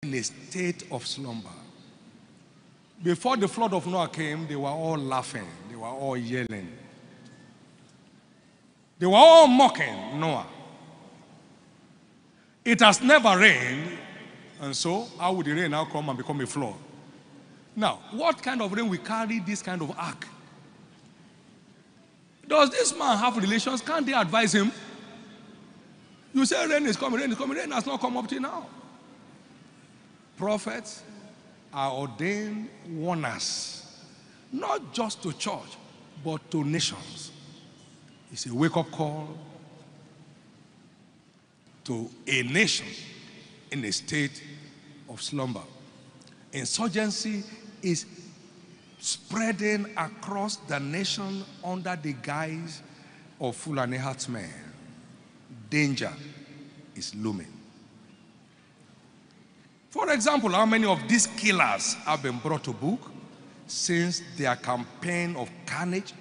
in a state of slumber. Before the flood of Noah came, they were all laughing. They were all yelling. They were all mocking Noah. It has never rained, and so how would the rain now come and become a flood? Now, what kind of rain will carry this kind of ark? Does this man have relations? Can't they advise him? You say rain is coming, rain is coming. Rain has not come up till now. Prophets are ordained warners, not just to church, but to nations. It's a wake-up call to a nation in a state of slumber. Insurgency is spreading across the nation under the guise of Fulani herdsmen. Danger is looming. For example, how many of these killers have been brought to book since their campaign of carnage,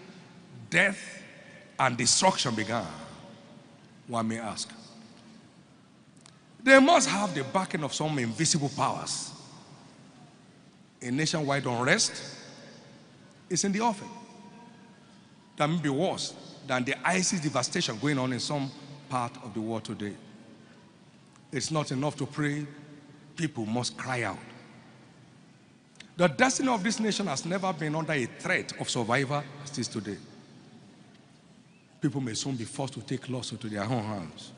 death, and destruction began? One may ask. They must have the backing of some invisible powers. A nationwide unrest is in the offing. That may be worse than the ISIS devastation going on in some part of the world today. It's not enough to pray. People must cry out. The destiny of this nation has never been under a threat of survival as it is today. People may soon be forced to take laws into their own hands.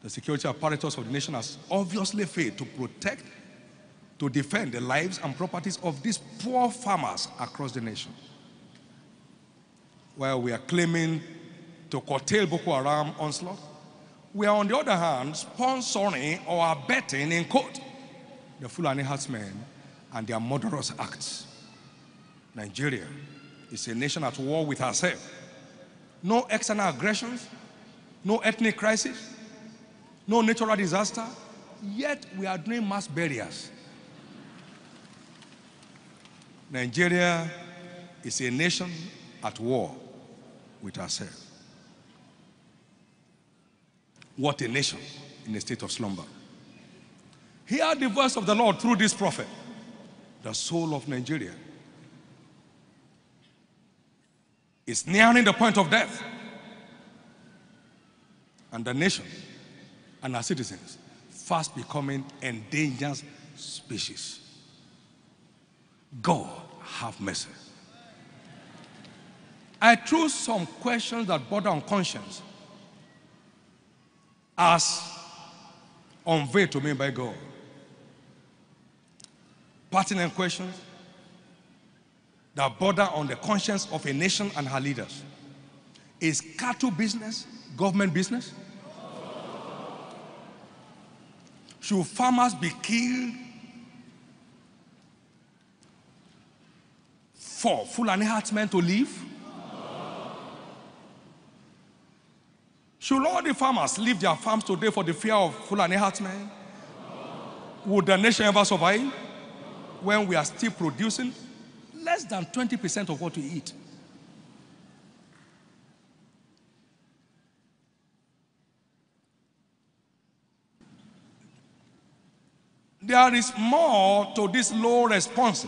The security apparatus of the nation has obviously failed to protect, to defend the lives and properties of these poor farmers across the nation. While we are claiming to curtail Boko Haram onslaught, we are on the other hand sponsoring or abetting in court the Fulani herdsmen and their murderous acts. Nigeria is a nation at war with herself. No external aggressions, no ethnic crisis, no natural disaster, yet we are doing mass burials. Nigeria is a nation at war with herself. What a nation in a state of slumber. Hear the voice of the Lord through this prophet. The soul of Nigeria is nearing the point of death. And the nation and our citizens fast becoming endangered species. God have mercy. I threw some questions that border on conscience as unveiled to me by God. Pertinent questions that border on the conscience of a nation and her leaders. Is cattle business government business? Should farmers be killed for Fulani herdsmen to live? Should all the farmers leave their farms today for the fear of Fulani herdsmen? Would the nation ever survive when we are still producing less than 20% of what we eat? There is more to this low response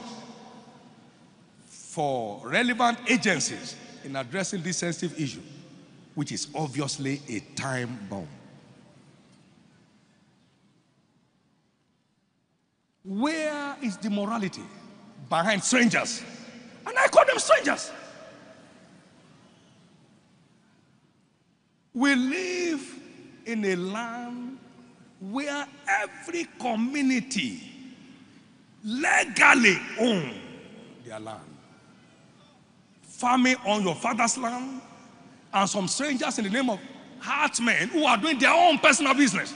for relevant agencies in addressing this sensitive issue, which is obviously a time bomb. Where is the morality behind strangers? And I call them strangers. We live in a land where every community legally owns their land. Farming on your father's land, and some strangers in the name of herdsmen who are doing their own personal business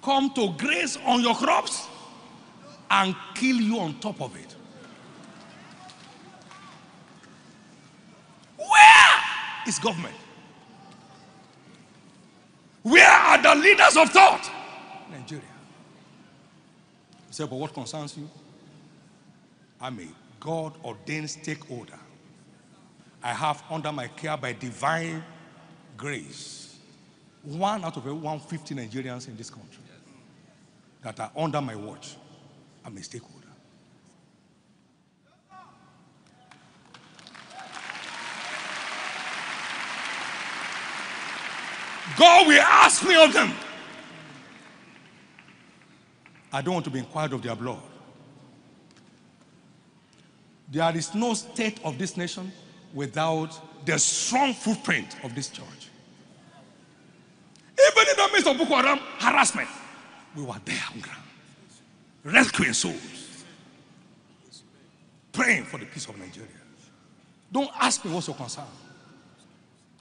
come to graze on your crops and kill you on top of it. Where is government? Where are the leaders of thought? Nigeria. You say, but what concerns you? I'm a God-ordained stakeholder. I have under my care by divine grace 1 out of every 150 Nigerians in this country that are under my watch. I'm a stakeholder. God will ask me of them. I don't want to be inquired of their blood. There is no state of this nation without the strong footprint of this church. Even in the midst of Boko Haram harassment, we were there on ground, rescuing souls, praying for the peace of Nigeria. Don't ask me what's your concern.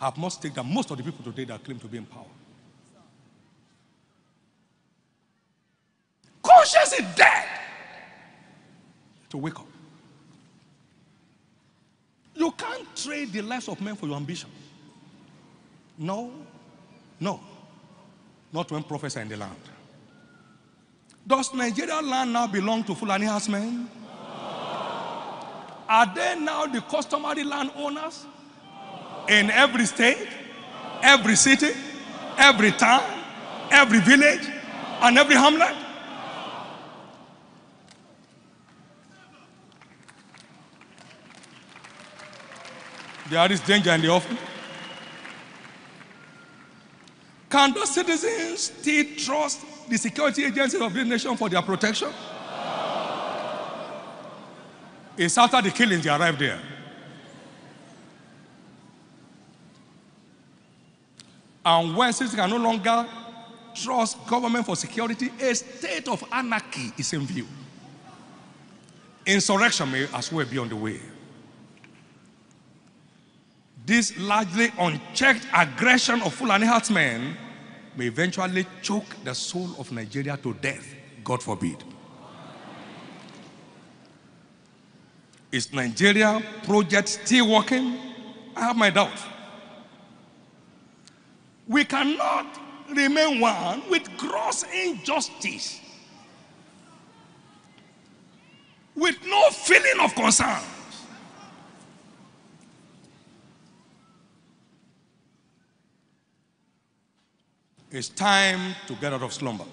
I have most taken that most of the people today that claim to be in power. Conscience is dead. To wake up. You can't trade the lives of men for your ambition. No. Not when prophets are in the land. Does Nigeria land now belong to Fulani herdsmen? Are they now the customary landowners? In every state, every city, every town, every village, and every hamlet? There is danger in the offing. Can the citizens still trust the security agencies of this nation for their protection? It's after the killings they arrived there. And when citizens can no longer trust government for security, a state of anarchy is in view. Insurrection may as well be on the way. This largely unchecked aggression of Fulani herdsmen may eventually choke the soul of Nigeria to death, God forbid. Is Nigeria project still working? I have my doubt. We cannot remain one with gross injustice, with no feeling of concern. It's time to get out of slumber.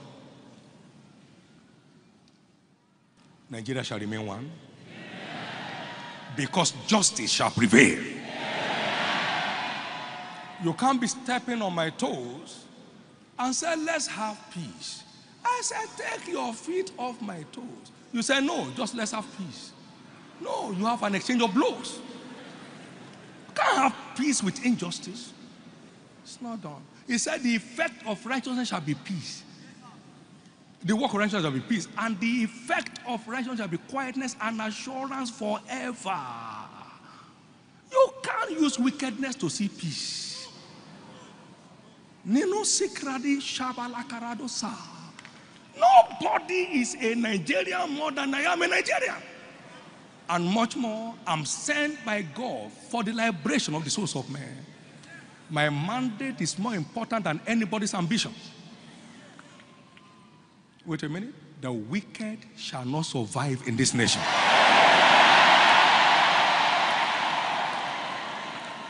Nigeria shall remain one, because justice shall prevail. You can't be stepping on my toes and say, let's have peace. I said, take your feet off my toes. You say, no, just let's have peace. No, you have an exchange of blows. You can't have peace with injustice. It's not done. He said, the effect of righteousness shall be peace. The work of righteousness shall be peace. And the effect of righteousness shall be quietness and assurance forever. You can't use wickedness to see peace. Nobody is a Nigerian more than I am a Nigerian. And much more, I'm sent by God for the liberation of the souls of men. My mandate is more important than anybody's ambition. Wait a minute. The wicked shall not survive in this nation.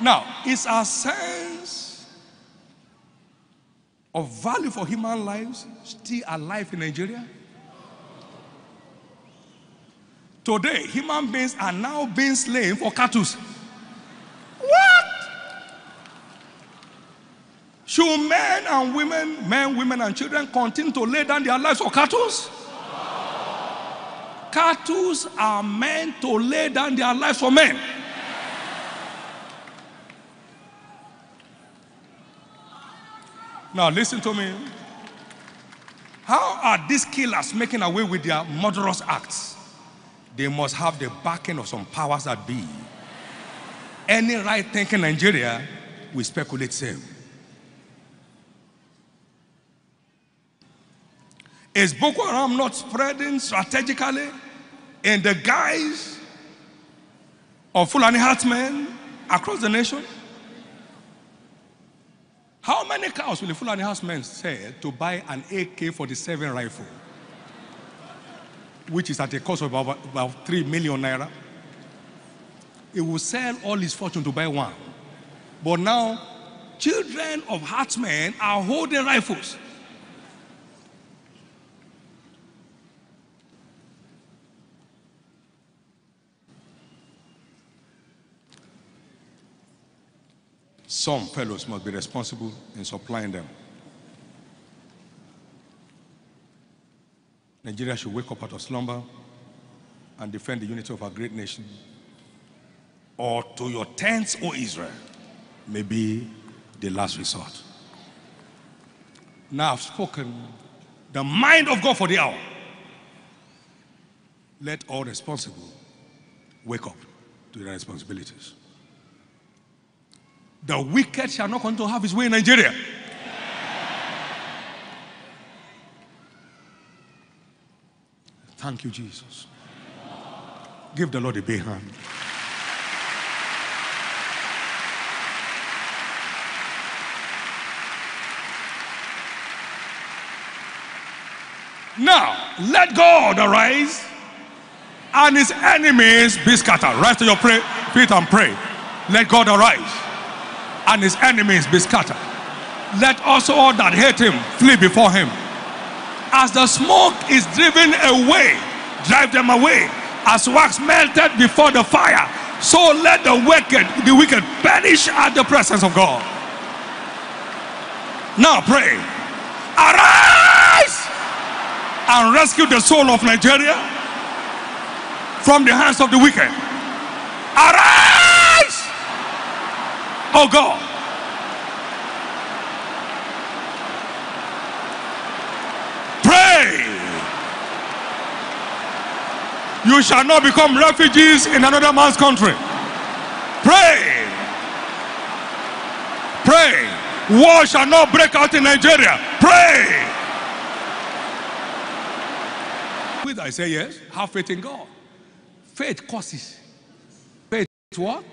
Now, is our sense of value for human lives still alive in Nigeria? Today, human beings are now being slain for cattle. What? Should men, women, and children continue to lay down their lives for cattle? Cattle are meant to lay down their lives for men. Now listen to me. How are these killers making away with their murderous acts? They must have the backing of some powers that be. Any right-thinking Nigeria will speculate same. Is Boko Haram not spreading strategically in the guise of Fulani herdsmen across the nation? How many cows will the Fulani herdsmen sell to buy an AK-47 rifle, which is at a cost of about 3 million naira? He will sell all his fortune to buy one. But now, children of herdsmen are holding rifles. Some fellows must be responsible in supplying them. Nigeria should wake up out of slumber and defend the unity of our great nation. Or to your tents, O Israel, may be the last resort. Now I've spoken the mind of God for the hour. Let all responsible wake up to their responsibilities. The wicked shall not continue to have his way in Nigeria. Thank you, Jesus. Give the Lord a big hand. Now, let God arise and his enemies be scattered. Rise to your feet and pray. Let God arise and his enemies be scattered. Let also all that hate him flee before him. As the smoke is driven away, drive them away. As wax melted before the fire, so let the wicked perish at the presence of God. Now pray. Arise and rescue the soul of Nigeria from the hands of the wicked. Arise, oh God. Pray. You shall not become refugees in another man's country. Pray. Pray. War shall not break out in Nigeria. Pray. With I say yes, have faith in God. Faith causes. Faith what?